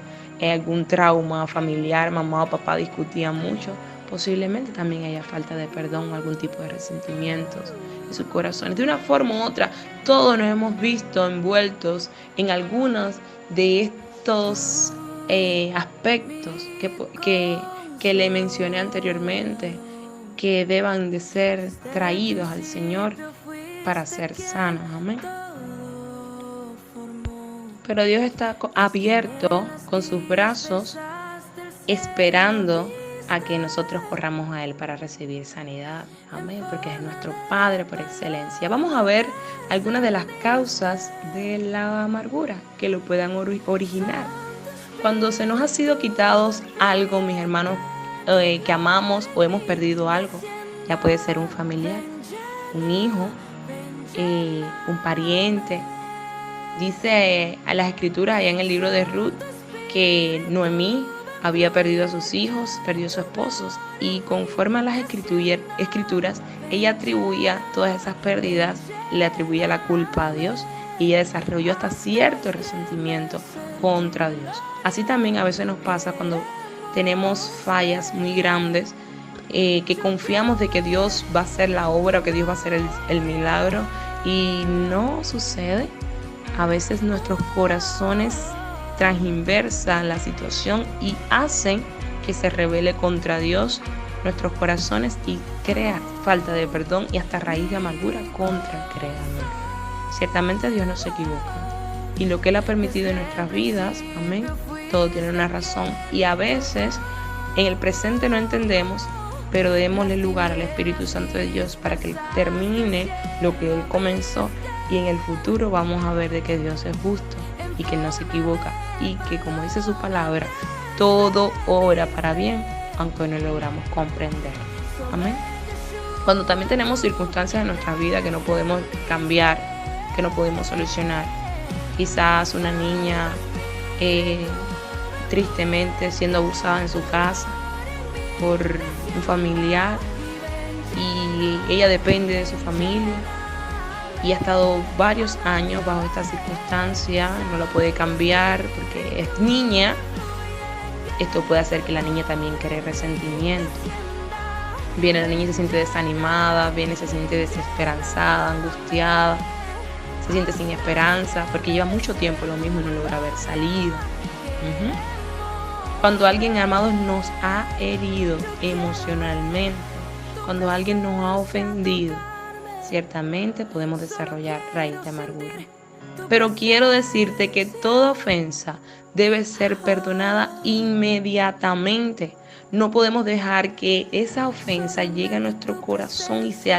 [SPEAKER 3] algún trauma familiar, mamá o papá discutían mucho, posiblemente también haya falta de perdón o algún tipo de resentimientos en sus corazones. De una forma u otra, todos nos hemos visto envueltos en algunos de estos aspectos que le mencioné anteriormente, que deban de ser traídos al Señor para ser sanos. Amén. Pero Dios está abierto con sus brazos, esperando a que nosotros corramos a Él para recibir sanidad. Amén, porque es nuestro Padre por excelencia. Vamos a ver algunas de las causas de la amargura que lo puedan originar. Cuando se nos ha sido quitados algo, mis hermanos, que amamos, o hemos perdido algo, ya puede ser un familiar, un hijo, un pariente. Dice a las escrituras allá en el libro de Ruth que Noemí había perdido a sus hijos, perdió a su esposo, y conforme a las escrituras, ella atribuía todas esas pérdidas, le atribuía la culpa a Dios, y ella desarrolló hasta cierto resentimiento contra Dios. Así también a veces nos pasa cuando tenemos fallas muy grandes, que confiamos de que Dios va a hacer la obra o que Dios va a hacer el milagro, y no sucede. A veces nuestros corazones transversan la situación y hacen que se rebele contra Dios nuestros corazones y crea falta de perdón y hasta raíz de amargura contra el Creador. Ciertamente Dios no se equivoca, y lo que Él ha permitido en nuestras vidas, amén, todo tiene una razón, y a veces en el presente no entendemos, pero démosle lugar al Espíritu Santo de Dios para que Él termine lo que Él comenzó, y en el futuro vamos a ver de que Dios es justo y que no se equivoca, y que, como dice su palabra, todo obra para bien, aunque no logramos comprender. Amén. Cuando también tenemos circunstancias en nuestra vida que no podemos cambiar, que no podemos solucionar, quizás una niña tristemente siendo abusada en su casa por un familiar, y ella depende de su familia, y ha estado varios años bajo esta circunstancia, no la puede cambiar porque es niña. Esto puede hacer que la niña también cree resentimiento. Viene la niña y se siente desanimada, viene y se siente desesperanzada, angustiada, se siente sin esperanza porque lleva mucho tiempo lo mismo y no logra ver salida. Cuando alguien, amados, nos ha herido emocionalmente, cuando alguien nos ha ofendido, ciertamente podemos desarrollar raíz de amargura. Pero quiero decirte que toda ofensa debe ser perdonada inmediatamente. No podemos dejar que esa ofensa llegue a nuestro corazón y se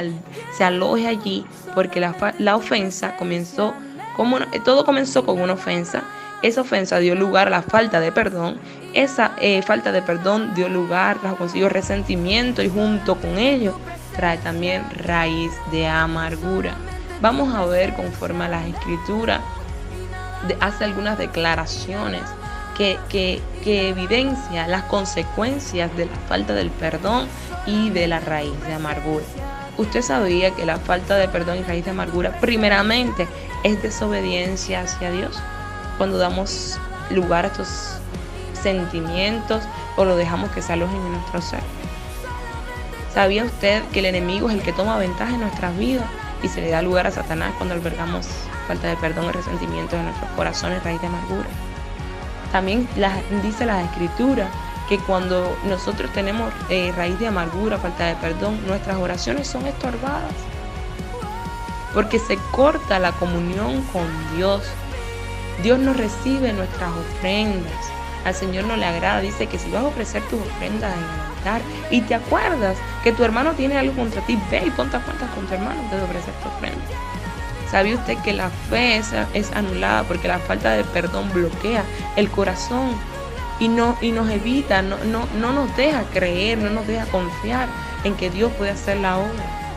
[SPEAKER 3] aloje allí, porque la ofensa comenzó, todo comenzó con una ofensa. Esa ofensa dio lugar a la falta de perdón. Esa falta de perdón dio lugar, trajo consigo resentimiento, y junto con ello trae también raíz de amargura. Vamos a ver, conforme a las escrituras, hace algunas declaraciones que evidencia las consecuencias de la falta del perdón y de la raíz de amargura. Usted sabía que la falta de perdón y raíz de amargura primeramente es desobediencia hacia Dios. Cuando damos lugar a estos sentimientos o lo dejamos que se alojen en nuestro ser. ¿Sabía usted que el enemigo es el que toma ventaja en nuestras vidas y se le da lugar a Satanás cuando albergamos falta de perdón y resentimiento en nuestros corazones, raíz de amargura? También dice la Escritura que cuando nosotros tenemos raíz de amargura, falta de perdón, nuestras oraciones son estorbadas, porque se corta la comunión con Dios. Dios no recibe nuestras ofrendas. Al Señor no le agrada. Dice que si vas a ofrecer tus ofrendas en el altar y te acuerdas que tu hermano tiene algo contra ti, ve y ponte a cuentas con tu hermano antes de ofrecer tu ofrenda. ¿Sabe usted que la fe es anulada porque la falta de perdón bloquea el corazón y nos evita, no nos deja creer, no nos deja confiar en que Dios puede hacer la obra?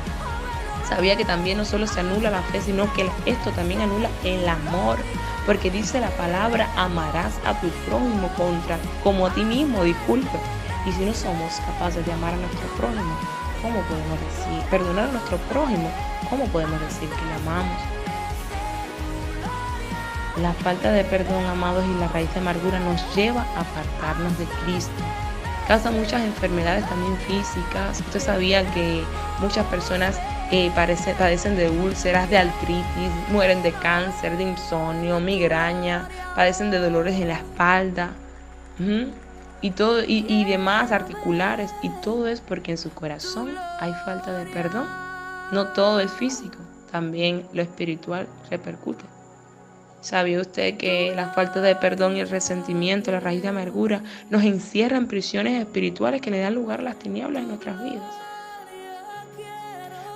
[SPEAKER 3] Sabía que también no solo se anula la fe, sino que esto también anula el amor. Porque dice la palabra, amarás a tu prójimo como a ti mismo, disculpe. Y si no somos capaces de amar a nuestro prójimo, ¿cómo podemos decir, perdonar a nuestro prójimo? ¿Cómo podemos decir que le amamos? La falta de perdón, amados, y la raíz de amargura nos lleva a apartarnos de Cristo. Causa muchas enfermedades también físicas. Usted sabía que muchas personas padecen de úlceras, de artritis, mueren de cáncer, de insomnio, migraña, padecen de dolores en la espalda, y demás articulares, y todo es porque en su corazón hay falta de perdón. No todo es físico, también lo espiritual repercute. ¿Sabía usted que la falta de perdón y el resentimiento, la raíz de amargura, nos encierra en prisiones espirituales que le dan lugar a las tinieblas en nuestras vidas?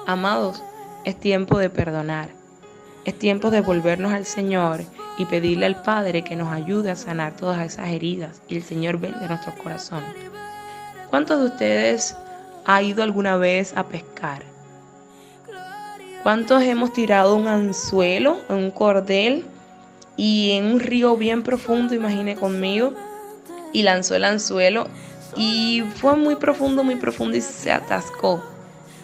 [SPEAKER 3] Amados, es tiempo de perdonar. Es tiempo de volvernos al Señor y pedirle al Padre que nos ayude a sanar todas esas heridas y el Señor vende nuestros corazones. ¿Cuántos de ustedes han ido alguna vez a pescar? ¿Cuántos hemos tirado un anzuelo, un cordel, y en un río bien profundo, imagine conmigo, y lanzó el anzuelo y fue muy profundo y se atascó?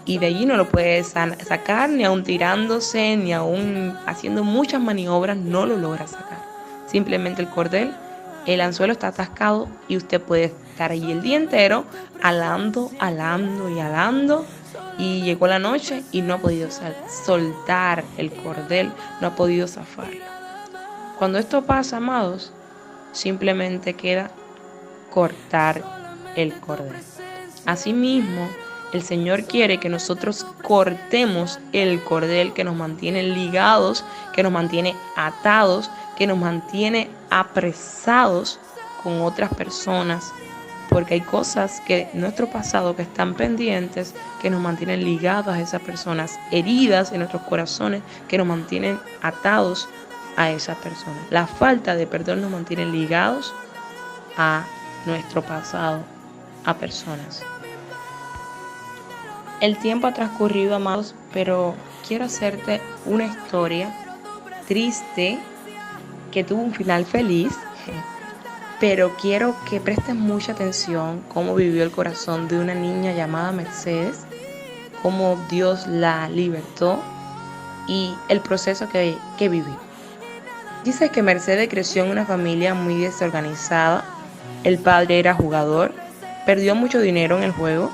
[SPEAKER 3] Y de allí no lo puede sacar, ni aún tirándose, ni aún haciendo muchas maniobras, no lo logra sacar. Simplemente el anzuelo está atascado y usted puede estar allí el día entero alando, y llegó la noche y no ha podido soltar el cordel, no ha podido zafarlo. Cuando esto pasa, amados, simplemente queda cortar el cordel. Asimismo, el Señor quiere que nosotros cortemos el cordel que nos mantiene ligados, que nos mantiene atados, que nos mantiene apresados con otras personas, porque hay cosas que en nuestro pasado que están pendientes, que nos mantienen ligados a esas personas, heridas en nuestros corazones, que nos mantienen atados a esas personas. La falta de perdón nos mantiene ligados a nuestro pasado, a personas. El tiempo ha transcurrido, amados, pero quiero hacerte una historia triste que tuvo un final feliz, pero quiero que prestes mucha atención cómo vivió el corazón de una niña llamada Mercedes, cómo Dios la libertó y el proceso que vivió. Dice que Mercedes creció en una familia muy desorganizada. El padre era jugador, perdió mucho dinero en el juego.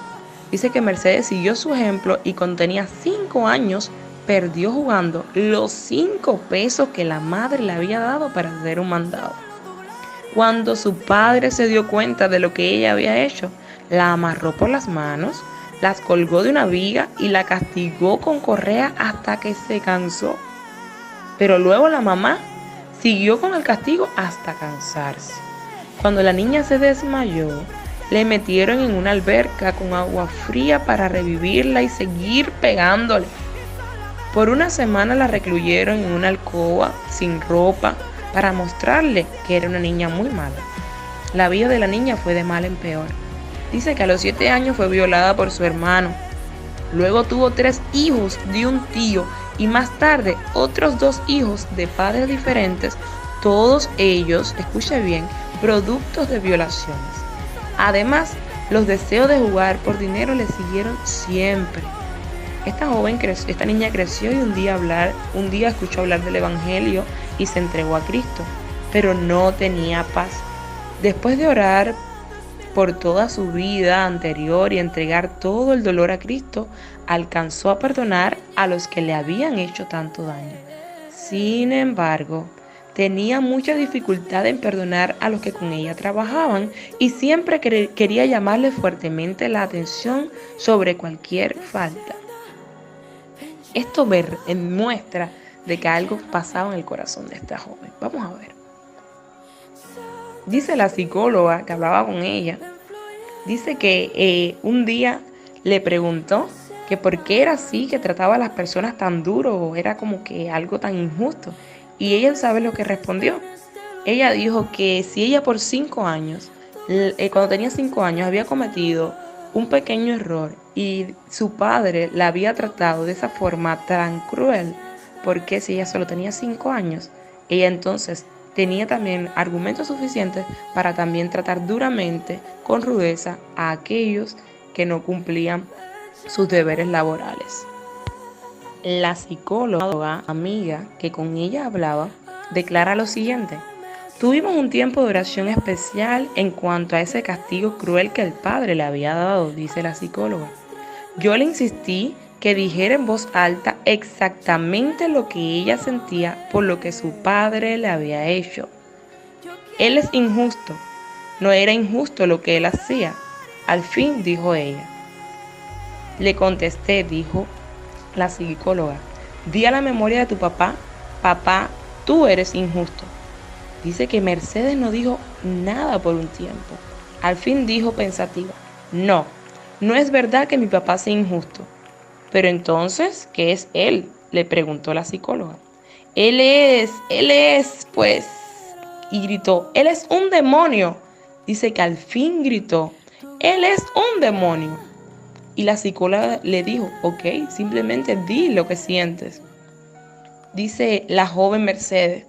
[SPEAKER 3] Dice que Mercedes siguió su ejemplo y cuando tenía 5 años perdió jugando los 5 pesos que la madre le había dado para hacer un mandado. Cuando su padre se dio cuenta de lo que ella había hecho, la amarró por las manos, las colgó de una viga y la castigó con correa hasta que se cansó. Pero luego la mamá siguió con el castigo hasta cansarse. Cuando la niña se desmayó, le metieron en una alberca con agua fría para revivirla y seguir pegándole. Por una semana la recluyeron en una alcoba sin ropa para mostrarle que era una niña muy mala. La vida de la niña fue de mal en peor. Dice que a los 7 años fue violada por su hermano. Luego tuvo 3 hijos de un tío y más tarde otros 2 hijos de padres diferentes, todos ellos, escuche bien, productos de violaciones. Además, los deseos de jugar por dinero le siguieron siempre. Esta niña creció y un día escuchó hablar del Evangelio y se entregó a Cristo, pero no tenía paz. Después de orar por toda su vida anterior y entregar todo el dolor a Cristo, alcanzó a perdonar a los que le habían hecho tanto daño. Sin embargo, tenía mucha dificultad en perdonar a los que con ella trabajaban y siempre quería llamarle fuertemente la atención sobre cualquier falta. Esto muestra de que algo pasaba en el corazón de esta joven. Vamos a ver. Dice la psicóloga que hablaba con ella, dice que un día le preguntó que por qué era así, que trataba a las personas tan duro, era como que algo tan injusto. Y ella sabe lo que respondió. Ella dijo que si ella por 5 años, cuando tenía 5 años, había cometido un pequeño error y su padre la había tratado de esa forma tan cruel, porque si ella solo tenía 5 años, ella entonces tenía también argumentos suficientes para también tratar duramente, con rudeza, a aquellos que no cumplían sus deberes laborales. La psicóloga amiga que con ella hablaba declara lo siguiente: tuvimos un tiempo de oración especial en cuanto a ese castigo cruel que el padre le había dado, dice la psicóloga. Yo le insistí que dijera en voz alta exactamente lo que ella sentía por lo que su padre le había hecho. Él es injusto. No era injusto lo que él hacía. Al fin dijo ella. Le contesté, dijo la psicóloga, di a la memoria de tu papá, papá, tú eres injusto. Dice que Mercedes no dijo nada por un tiempo. Al fin dijo pensativa, no es verdad que mi papá sea injusto. Pero entonces, ¿qué es él?, le preguntó la psicóloga. Él es, pues, y gritó, él es un demonio. Dice que al fin gritó, él es un demonio. Y la psicóloga le dijo, ok, simplemente di lo que sientes. Dice la joven Mercedes,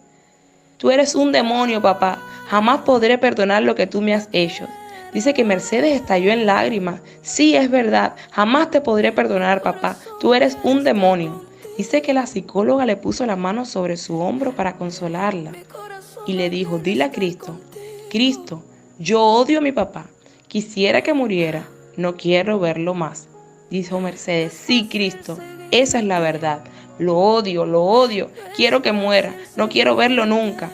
[SPEAKER 3] tú eres un demonio, papá, jamás podré perdonar lo que tú me has hecho. Dice que Mercedes estalló en lágrimas. Sí, es verdad, jamás te podré perdonar, papá, tú eres un demonio. Dice que la psicóloga le puso la mano sobre su hombro para consolarla y le dijo, dile a Cristo, Cristo, yo odio a mi papá, quisiera que muriera, no quiero verlo más. Dijo Mercedes, sí, Cristo, esa es la verdad, lo odio, quiero que muera, no quiero verlo nunca.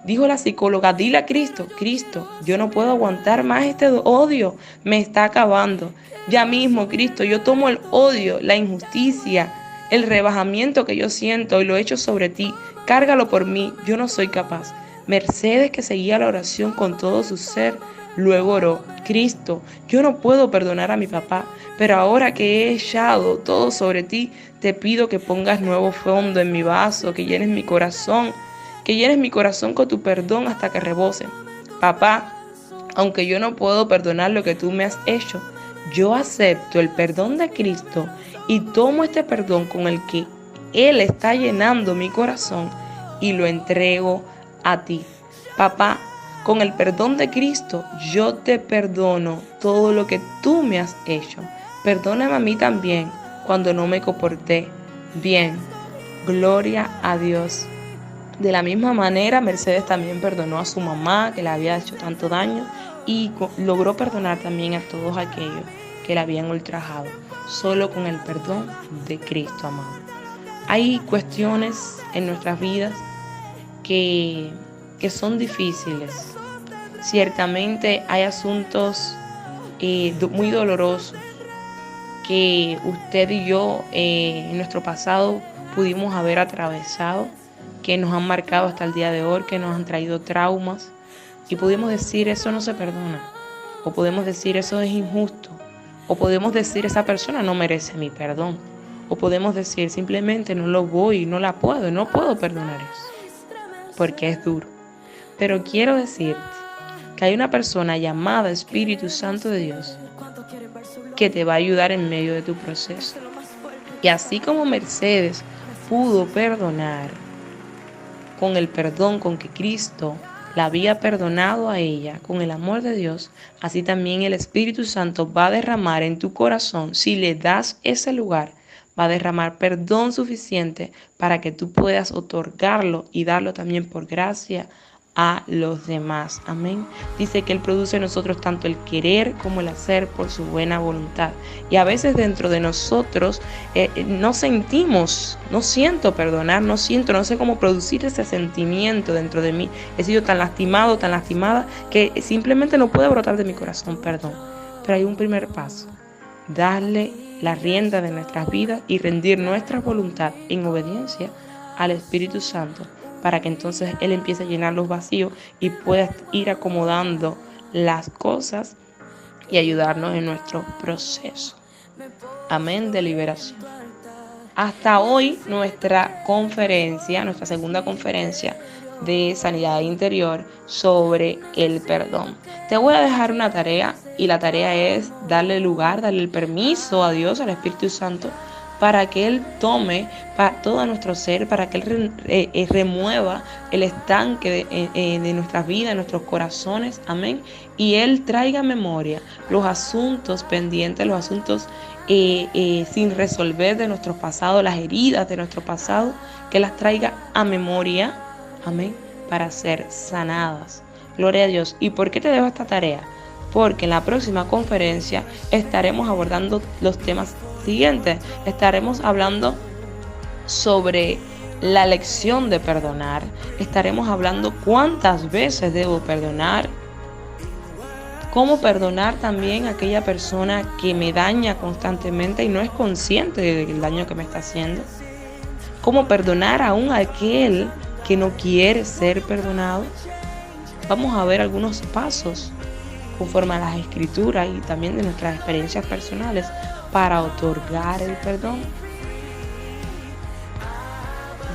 [SPEAKER 3] Dijo la psicóloga, dile a Cristo, Cristo, yo no puedo aguantar más este odio, me está acabando. Ya mismo, Cristo, yo tomo el odio, la injusticia, el rebajamiento que yo siento y lo echo sobre ti. Cárgalo por mí, yo no soy capaz. Mercedes, que seguía la oración con todo su ser, luego oró, Cristo, yo no puedo perdonar a mi papá, pero ahora que he echado todo sobre ti, te pido que pongas nuevo fondo en mi vaso, que llenes mi corazón con tu perdón hasta que rebose. Papá, aunque yo no puedo perdonar lo que tú me has hecho, yo acepto el perdón de Cristo y tomo este perdón con el que Él está llenando mi corazón y lo entrego a ti. Papá, con el perdón de Cristo, yo te perdono todo lo que tú me has hecho. Perdóname a mí también cuando no me comporté bien. Gloria a Dios. De la misma manera, Mercedes también perdonó a su mamá que le había hecho tanto daño y logró perdonar también a todos aquellos que la habían ultrajado, solo con el perdón de Cristo, amado. Hay cuestiones en nuestras vidas que son difíciles. Ciertamente hay asuntos muy dolorosos que usted y yo en nuestro pasado pudimos haber atravesado, que nos han marcado hasta el día de hoy, que nos han traído traumas, y podemos decir eso no se perdona, o podemos decir eso es injusto, o podemos decir esa persona no merece mi perdón, o podemos decir simplemente no puedo perdonar eso, porque es duro. Pero quiero decirte que hay una persona llamada Espíritu Santo de Dios que te va a ayudar en medio de tu proceso. Y así como Mercedes pudo perdonar con el perdón con que Cristo la había perdonado a ella, con el amor de Dios, así también el Espíritu Santo va a derramar en tu corazón, si le das ese lugar, va a derramar perdón suficiente para que tú puedas otorgarlo y darlo también por gracia a los demás. Amén. Dice que Él produce en nosotros tanto el querer como el hacer por su buena voluntad. Y a veces dentro de nosotros no siento perdonar, no sé cómo producir ese sentimiento dentro de mí. He sido tan lastimado, tan lastimada, que simplemente no puede brotar de mi corazón perdón. Pero hay un primer paso: darle la rienda de nuestras vidas y rendir nuestra voluntad en obediencia al Espíritu Santo, para que entonces Él empiece a llenar los vacíos y pueda ir acomodando las cosas y ayudarnos en nuestro proceso. Amén, de liberación. Hasta hoy nuestra segunda conferencia, de sanidad interior sobre el perdón. Te voy a dejar una tarea y la tarea es darle lugar, darle el permiso a Dios, al Espíritu Santo, para que Él tome para todo nuestro ser, para que Él remueva el estanque de nuestras vidas, de nuestros corazones, amén, y Él traiga a memoria los asuntos pendientes, los asuntos sin resolver de nuestro pasado, las heridas de nuestro pasado, que las traiga a memoria, amén, para ser sanadas. Gloria a Dios. ¿Y por qué te dejo esta tarea? Porque en la próxima conferencia estaremos abordando los temas siguientes. Estaremos hablando sobre la lección de perdonar. Estaremos hablando cuántas veces debo perdonar. Cómo perdonar también a aquella persona que me daña constantemente y no es consciente del daño que me está haciendo. Cómo perdonar aún a aquel que no quiere ser perdonado. Vamos a ver algunos pasos conforme a las escrituras y también de nuestras experiencias personales para otorgar el perdón.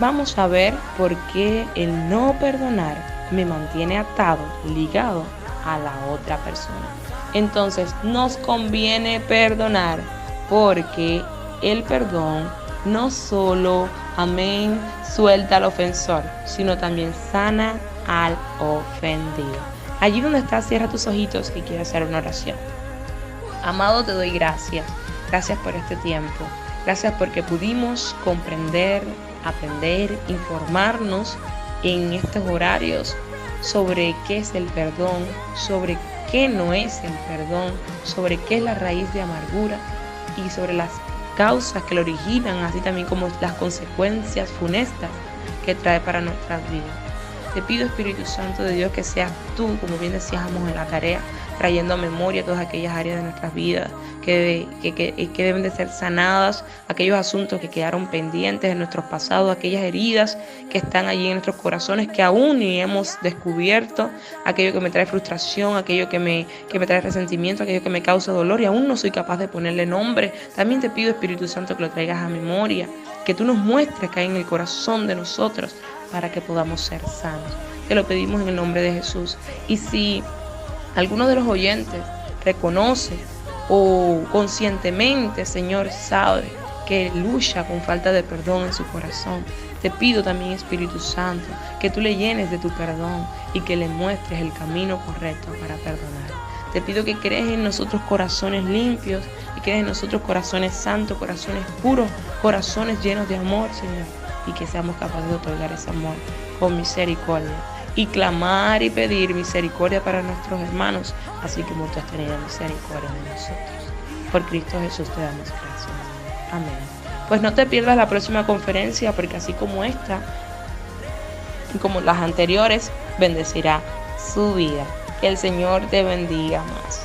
[SPEAKER 3] Vamos a ver por qué el no perdonar me mantiene atado, ligado a la otra persona. Entonces nos conviene perdonar, porque el perdón no solo, amén, suelta al ofensor, sino también sana al ofendido. Allí donde estás, cierra tus ojitos y quiero hacer una oración. Amado, te doy gracias. Gracias por este tiempo. Gracias porque pudimos comprender, aprender, informarnos en estos horarios sobre qué es el perdón, sobre qué no es el perdón, sobre qué es la raíz de amargura y sobre las causas que lo originan, así también como las consecuencias funestas que trae para nuestras vidas. Te pido, Espíritu Santo de Dios, que seas tú, como bien decíamos en la tarea, trayendo a memoria todas aquellas áreas de nuestras vidas que deben de ser sanadas, aquellos asuntos que quedaron pendientes en nuestros pasados, aquellas heridas que están allí en nuestros corazones que aún ni hemos descubierto, aquello que me trae frustración, aquello que me trae resentimiento, aquello que me causa dolor y aún no soy capaz de ponerle nombre. También te pido, Espíritu Santo, que lo traigas a memoria, que tú nos muestres que hay en el corazón de nosotros para que podamos ser sanos. Te lo pedimos en el nombre de Jesús. Y si alguno de los oyentes reconoce o conscientemente, Señor, sabe que lucha con falta de perdón en su corazón, te pido también, Espíritu Santo, que tú le llenes de tu perdón y que le muestres el camino correcto para perdonar. Te pido que crees en nosotros corazones limpios y crees en nosotros corazones santos, corazones puros, corazones llenos de amor, Señor, y que seamos capaces de otorgar ese amor con misericordia y clamar y pedir misericordia para nuestros hermanos, así como tú has tenido misericordia de nosotros. Por Cristo Jesús te damos gracias. Amén. Pues no te pierdas la próxima conferencia, porque así como esta y como las anteriores, bendecirá su vida. Que el Señor te bendiga más.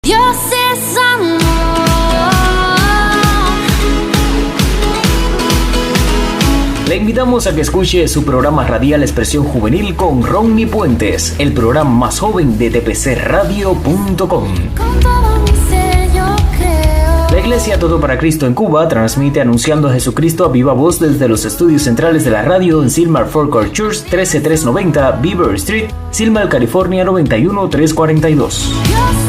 [SPEAKER 4] Dios es amor.
[SPEAKER 2] Le invitamos a que escuche su programa radial Expresión Juvenil con Ronnie Puentes, el programa más joven de tpcradio.com.
[SPEAKER 4] Con todo mi ser yo creo.
[SPEAKER 2] La Iglesia Todo para Cristo en Cuba transmite anunciando a Jesucristo a viva voz desde los estudios centrales de la radio en Silmar Forecourt Church, 13390 Beaver Street, Silmar, California 91342.